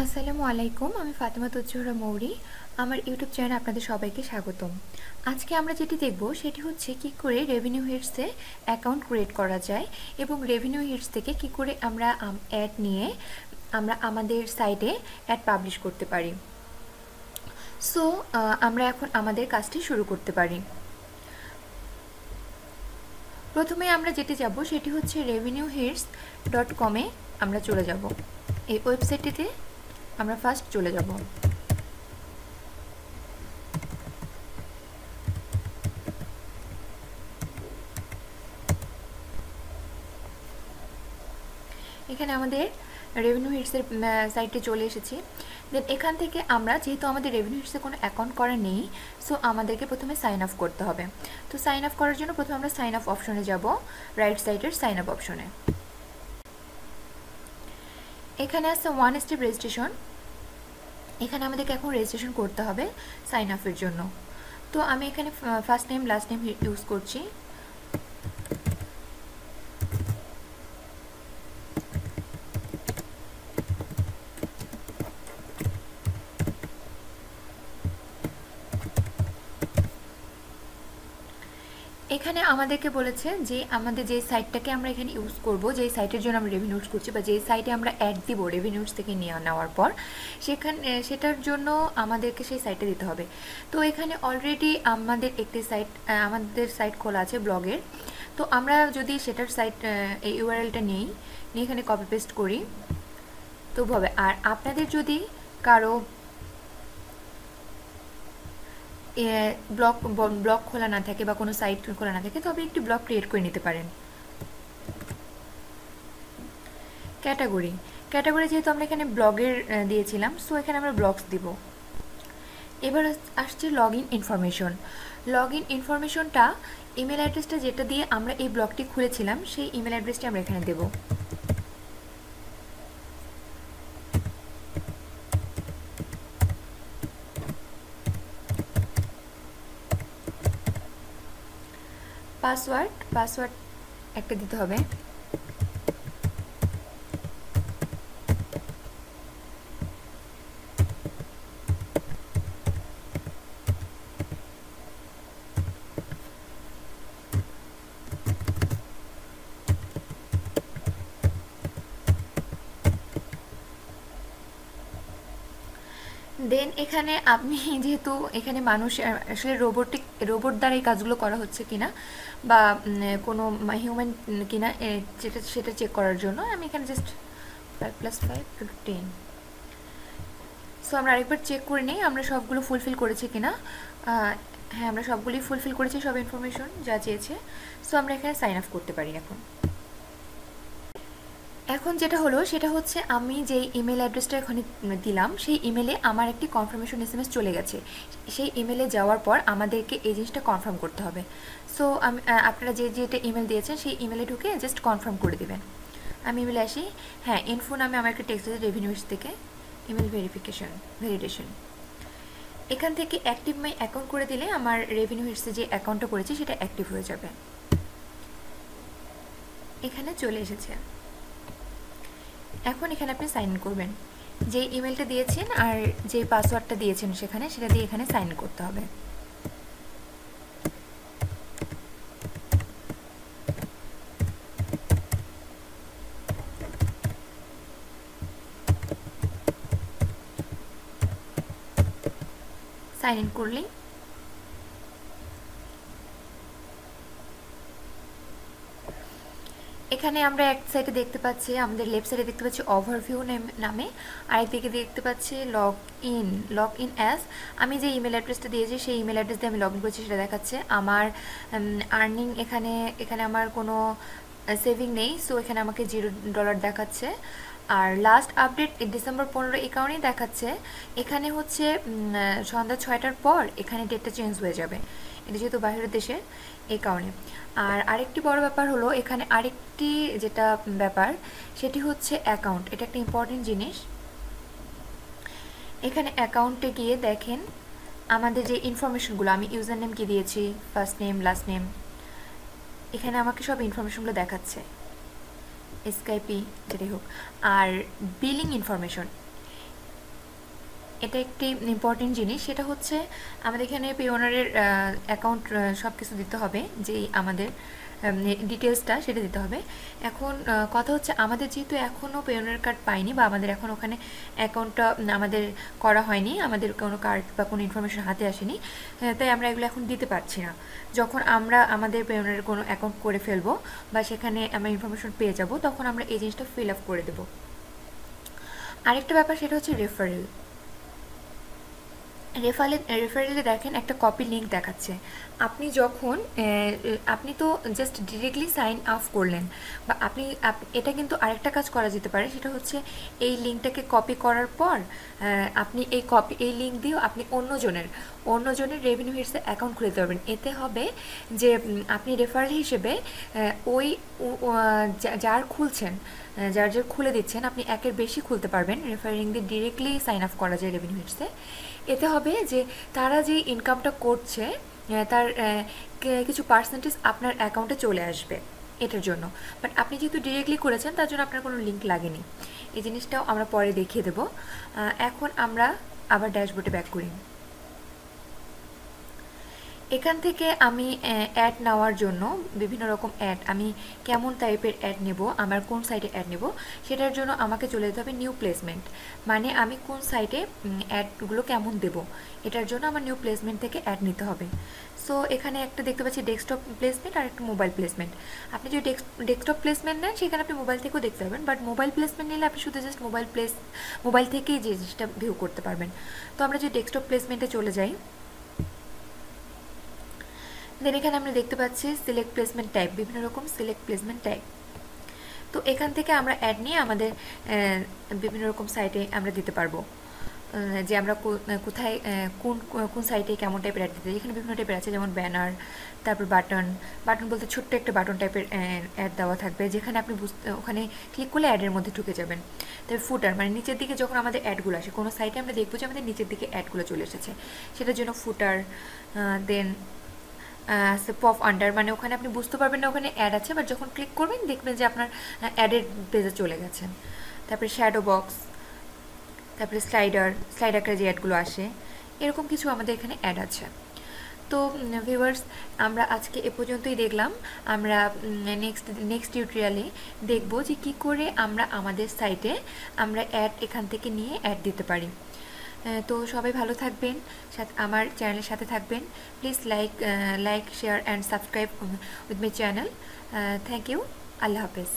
আসসালামু আলাইকুম, আমি ফাতেমা তুজ্জোহরা মৌরি। আমার ইউটিউব চ্যানেলে আপনাদের সবাইকে স্বাগতম। আজকে আমরা যেটি দেখব সেটি হচ্ছে কি করে রেভিনিউ হিটসে অ্যাকাউন্ট ক্রিয়েট করা যায় এবং রেভিনিউ হিটস থেকে কি করে আমরা অ্যাড নিয়ে আমরা আমাদের সাইটে অ্যাড পাবলিশ করতে পারি। সো আমরা এখন আমাদের কাজটি শুরু করতে পারি। প্রথমে আমরা যেটি যাব সেটি হচ্ছে revenuehits.com-এ আমরা চলে যাব। এই ওয়েবসাইটটিতে আমরা ফার্স্ট চলে যাব। এখানে আমাদের রেভিনিউ হিটসের সাইটে চলে এসেছি। দেন এখান থেকে আমরা যেহেতু আমাদের রেভিনিউ হিটসে কোনো অ্যাকাউন্ট করা নেই, সো আমাদেরকে প্রথমে সাইন আপ করতে হবে। তো সাইন আপ করার জন্য প্রথমে আমরা সাইন আপ অপশনে যাব, রাইট সাইডের সাইন আপ অপশনে। এখানে আছে ওয়ান স্টেপ রেজিস্ট্রেশন। এখানে আমাদেরকে এখন রেজিস্ট্রেশন করতে হবে সাইন আপের জন্য। তো আমি এখানে first name last name use করছি। এখানে আমাদেরকে বলেছে যে আমাদের যে সাইটটাকে আমরা এখানে ইউজ করব, যেই সাইটের জন্য আমরা রেভিনিউ ইউজ করছি বা যেই সাইটে আমরা অ্যাড দিব রেভিনিউজ থেকে নেওয়ার পর, সেটার জন্য আমাদেরকে সেই সাইটে দিতে হবে। তো এখানে অলরেডি আমাদের একটি আমাদের সাইট খোলা আছে ব্লগের। তো আমরা যদি সেটার এই ইউআরএলটা নিয়ে এখানে কপি পেস্ট করি তো হবে। আর আপনাদের যদি কারো ব্লগ খোলা না থাকে বা কোনো সাইট খোলা না থাকে তবে একটি ব্লগ ক্রিয়েট করে নিতে পারেন। ক্যাটাগরি যেহেতু আমরা এখানে ব্লগের দিয়েছিলাম, সো এখানে আমরা ব্লগস দিব। এবার আসছে লগ ইন ইনফরমেশনটা ইমেল অ্যাড্রেসটা যেটা দিয়ে আমরা এই ব্লগটি খুলেছিলাম সেই ইমেল অ্যাড্রেসটি আমরা এখানে দেব। পাসওয়ার্ড একটা দিতে হবে। দেন এখানে আপনি যেহেতু এখানে মানুষ আসলে রোবট দ্বারা এই কাজগুলো করা হচ্ছে কিনা বা কোনো হিউম্যান কিনা সেটা চেক করার জন্য আমি এখানে জাস্ট 5+5=10। সো আমরা আরেকবার চেক করে নিই আমরা সবগুলো ফুলফিল করেছি কিনা। হ্যাঁ, আমরা সবগুলোই ফুলফিল করেছি, সব ইনফরমেশন যা চেয়েছে। সো আমরা এখানে সাইন আপ করতে পারি। এখন যেটা হলো সেটা হচ্ছে আমি যেই ইমেল অ্যাড্রেসটা এখানে দিলাম সেই ইমেলে আমার একটি কনফার্মেশন এসএমএস চলে গেছে। সেই ইমেলে যাওয়ার পর আমাদেরকে এই জিনিসটা কনফার্ম করতে হবে। সো আপনারা যেটা ইমেল দিয়েছেন সেই ইমেলে ঢুকে জাস্ট কনফার্ম করে দেবেন। আমি ইমেলে আসি। হ্যাঁ, ইনফো নামে আমার একটা টেক্সট আছে রেভিনিউস থেকে, ইমেল ভেরিডেশন। এখান থেকে অ্যাক্টিভ মাই অ্যাকাউন্ট করে দিলে আমার রেভিনিউ হিটসে যে অ্যাকাউন্টটা করেছি সেটা অ্যাক্টিভ হয়ে যাবে। এখানে চলে এসেছে। এখন এখানে আপনি সাইন ইন করবেন। যে ইমেলটা দিয়েছেন আর যে পাসওয়ার্ডটা দিয়েছেন সেটা দিয়ে এখানে সাইন করতে হবে। সাইন ইন করলেই এখানে আমরা এক সাইডে দেখতে পাচ্ছি, আমাদের লেফট সাইডে দেখতে পাচ্ছি ওভারভিউ নামে, আরেকদিকে দেখতে পাচ্ছি লগ ইন অ্যাজ। আমি যে ইমেল অ্যাড্রেসটা দিয়েছি সেই ইমেল অ্যাড্রেস দিয়ে আমি লগ ইন করছি সেটা দেখাচ্ছে। আমার আর্নিং এখানে আমার কোনো সেভিং নেই, সো এখানে আমাকে $0 দেখাচ্ছে। আর লাস্ট আপডেট ডিসেম্বর 15 এই কারণেই দেখাচ্ছে। এখানে হচ্ছে সন্ধ্যা 6টার পর এখানে ডেটটা চেঞ্জ হয়ে যাবে, এটা যেহেতু বাইরের দেশে এই কারণে। আর আরেকটি বড় ব্যাপার হলো এখানে আরেকটি যেটা ব্যাপার সেটি হচ্ছে অ্যাকাউন্ট। এটা একটা ইম্পর্টেন্ট জিনিস। এখানে অ্যাকাউন্টে গিয়ে দেখেন আমাদের যে ইনফরমেশনগুলো, আমি ইউজার নেম কি দিয়েছি, ফার্স্ট নেম লাস্ট নেম, এখানে আমাকে সব ইনফরমেশনগুলো দেখাচ্ছে, স্কাইপি যেটাই হোক। আর বিলিং ইনফরমেশন, এটা একটি ইম্পর্টেন্ট জিনিস, সেটা হচ্ছে আমাদের এখানে পেওনারের অ্যাকাউন্ট সব কিছু দিতে হবে, যেই আমাদের ডিটেলসটা সেটা দিতে হবে। এখন কথা হচ্ছে আমাদের যেহেতু এখনও পেওনার কার্ড পাইনি বা আমাদের এখন ওখানে অ্যাকাউন্টটা আমাদের করা হয়নি, আমাদের কোনো কার্ড বা কোনো ইনফরমেশন হাতে আসেনি, তাই আমরা এগুলো এখন দিতে পারছি না। যখন আমরা আমাদের পেওনারের কোনো অ্যাকাউন্ট করে ফেলবো বা সেখানে আমরা ইনফরমেশন পেয়ে যাব, তখন আমরা এই জিনিসটা ফিল আপ করে দেবো। আরেকটা ব্যাপার সেটা হচ্ছে রেফারেল। রেফারেলে দেখেন একটা কপি লিঙ্ক দেখাচ্ছে। আপনি যখন আপনি তো জাস্ট ডিরেক্টলি সাইন আপ করলেন, বা এটা কিন্তু আরেকটা কাজ করা যেতে পারে, সেটা হচ্ছে এই লিঙ্কটাকে কপি করার পর আপনি এই লিঙ্ক দিয়েও আপনি অন্যজনের রেভিনিউ হিটসে অ্যাকাউন্ট খুলে দিতে পারবেন। এতে হবে যে আপনি রেফারেল হিসেবে ওই যার খুলছেন, যার খুলে দিচ্ছেন, আপনি একের বেশি খুলতে পারবেন। রেফারিং দিয়ে ডিরেক্টলি সাইন আপ করা যায় রেভিনিউ হিটসে। এতে হবে যে তারা যে ইনকামটা করছে তার কিছু পার্সেন্টেজ আপনার অ্যাকাউন্টে চলে আসবে এটার জন্য। বাট আপনি যেহেতু ডিরেক্টলি করেছেন, তার জন্য আপনার কোনো লিঙ্ক লাগেনি। এই জিনিসটাও আমরা পরে দেখিয়ে দেবো। এখন আমরা আবার ড্যাশবোর্ডে ব্যাক করি। এখান থেকে আমি অ্যাড নেওয়ার জন্য বিভিন্ন রকম অ্যাড, আমি কেমন টাইপের অ্যাড নেব, আমার কোন সাইটে অ্যাড নেব, সেটার জন্য আমাকে চলে যেতে হবে নিউ প্লেসমেন্ট। মানে আমি কোন সাইটে অ্যাডগুলো কেমন দেব, এটার জন্য আমার নিউ প্লেসমেন্ট থেকে অ্যাড নিতে হবে। সো এখানে একটা দেখতে পাচ্ছি ডেস্কটপ প্লেসমেন্ট আর একটা মোবাইল প্লেসমেন্ট। আপনি যদি ডেস্কটপ প্লেসমেন্ট নেন, সেখানে আপনি মোবাইল থেকেও দেখতে পারবেন, বাট মোবাইল প্লেসমেন্ট নিলে আপনি শুধু জাস্ট মোবাইল থেকেই যে জিনিসটা ভিউ করতে পারবেন। তো আমরা যদি ডেস্কটপ প্লেসমেন্টে চলে যাই, দেন এখানে আমরা দেখতে পাচ্ছি সিলেক্ট প্লেসমেন্ট টাইপ, বিভিন্ন রকম সিলেক্ট প্লেসমেন্ট টাইপ। তো এখান থেকে আমরা অ্যাড নিয়ে আমাদের বিভিন্ন রকম সাইটে আমরা দিতে পারবো, যে আমরা কোথায় কোন সাইটে কেমন টাইপের অ্যাড দিতে। এখানে বিভিন্ন টাইপের আছে, যেমন ব্যানার, তারপর বাটন বলতে ছোট্ট একটা বাটন টাইপের অ্যাড দেওয়া থাকবে, যেখানে আপনি ওখানে ক্লিক করলে অ্যাডের মধ্যে ঢুকে যাবেন। তারপর ফুটার, মানে নিচের দিকে যখন আমাদের অ্যাডগুলো আসে কোনো সাইটে, আমরা দেখবো যে আমাদের নিচের দিকে অ্যাডগুলো চলে এসেছে, সেটার জন্য ফুটার। দেন পপ আন্ডার, মানে ওখানে আপনি বুঝতে পারবেন না ওখানে অ্যাড আছে, বাট যখন ক্লিক করবেন দেখবেন যে আপনার অ্যাডের পেজে চলে গেছেন। তারপরে শ্যাডো বক্স, তারপরে স্লাইডার যে অ্যাডগুলো আসে, এরকম কিছু আমাদের এখানে অ্যাড আছে। তো ভিউয়ার্স, আমরা আজকে এ পর্যন্তই দেখলাম। আমরা নেক্সট টিউটোরিয়ালে দেখব যে কী করে আমরা আমাদের সাইটে আমরা অ্যাড এখান থেকে নিয়ে অ্যাড দিতে পারি। তো সবাই ভালো থাকবেন, আমার চ্যানেলের সাথে থাকবেন। Please like share and subscribe with my channel. Thank you. আল্লাহ হাফেজ।